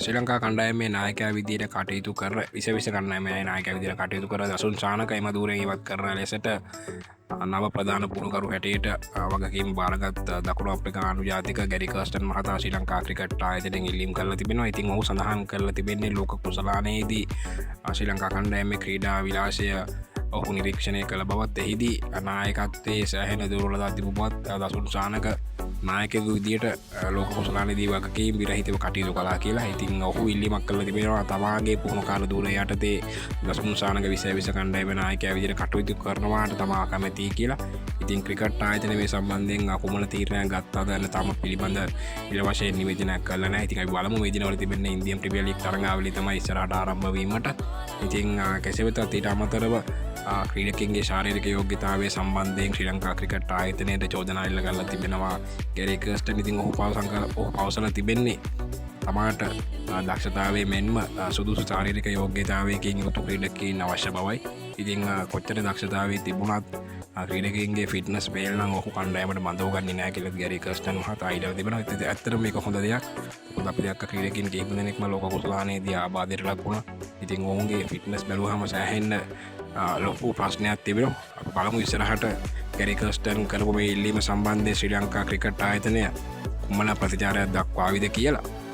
ශ්‍රී ලංකා කණ්ඩායමේ නායකයා විදියට කටයුතු කර විශේෂ කණ්ඩායමේ නායකයා විදියට කටයුතු කර දසුන් සානක එම ධූරයෙන් ඉවත් කරන ලෙසට නව ප්‍රධාන පුහුණුකරු හැටියට වගකීම් බාරගත් දකුණු අප්‍රිකානු ජාතික ගැරි කර්ස්ටන් මහතා ශ්‍රී ලංකා ක්‍රිකට් ආයතනයෙන් ඉල්ලීම් කරලා තිබෙනවා. ඉතින් ඔහු සඳහන් කරලා තිබෙන්නේ ලෝක කුසලානයේදී ශ්‍රී ලංකා කණ්ඩායමේ ක්‍රීඩා විලාසය ඔහු නිරීක්ෂණය කළ බවත් එහිදී නායකත්වයේ සෑහෙන දුර්වලතා තිබු බවත් දසුන් සානක නායකයෙකු විදියට ලෝක කුසලානයේදී වගකීම් විරහිතව කටයුතු කළා කියලා. ඉතින් ඔහු ඉල්ලීමක් කළා තිබෙනවා තමාගේ පුහුණු කාල දුර යටතේ දසුන් සානක විශේෂ කණ්ඩායමේ නායකයා විදියට කටයුතු කරනවාට තමා කැමැතියි කියලා. ඉතින් ක්‍රිකට් ආයතනයේ මේ සම්බන්ධයෙන් කුමන තීරණයක් ගත්තාද යන තම පිළිබඳ ඊට වශයෙන් නිවේදනයක් කළා නැහැ. ඉතින් අපි බලමු මේ දිනවල තිබෙන ඉන්දියන් ප්‍රීමියර් ලීග් තරඟාවලිය තමයි ඉස්සරහට ආරම්භ වීමට. ඉතින් කෙසේ වෙතත් ඊට අමතරව ක්‍රීඩකයන්ගේ ශාරීරික යෝග්‍යතාවය සම්බන්ධයෙන් ශ්‍රී ලංකා ක්‍රිකට් ආයතනයට චෝදනා එල්ල කරලා තිබෙනවා ගැරි කර්ස්ටන්. ඉතින් ඔහු පවසලා තිබෙන්නේ තමාට දක්ෂතාවයේ මෙන්ම සුදුසු ශාරීරික යෝග්‍යතාවයකින් යුතු ක්‍රීඩකයින් අවශ්‍ය බවයි. ඉතින් කොච්චර දක්ෂතාවයේ තිබුණත් ක්‍රීඩකයන්ගේ ෆිට්නස් වේල් නම් ඔහු කණ්ඩායමට බඳව ගන්නේ නැහැ කියලා ගැරි කර්ස්ටන් මහතා ඊළඟ තිබෙනවා. ඉතින් ඇත්තටම මේක හොඳ දෙයක්. මොකද අපි දැක්ක ක්‍රීඩකයන් කිහිප දෙනෙක්ම ලෝක කුසලානයේදී ආබාධයට ලක් වුණා. ඉතින් ඔවුන්ගේ ෆිට්නස් බැලුවහම සෑහෙන්න ලොකු ප්‍රශ්නයක් තිබෙනවා. අපි බලමු ඉස්සරහට ගැරි කර්ස්ටන් කරපු මේ ඉල්ලීම සම්බන්ධයෙන් ශ්‍රී ලංකා ක්‍රිකට් ආයතනය කුමන ප්‍රතිචාරයක් දක්වාවිද කියලා.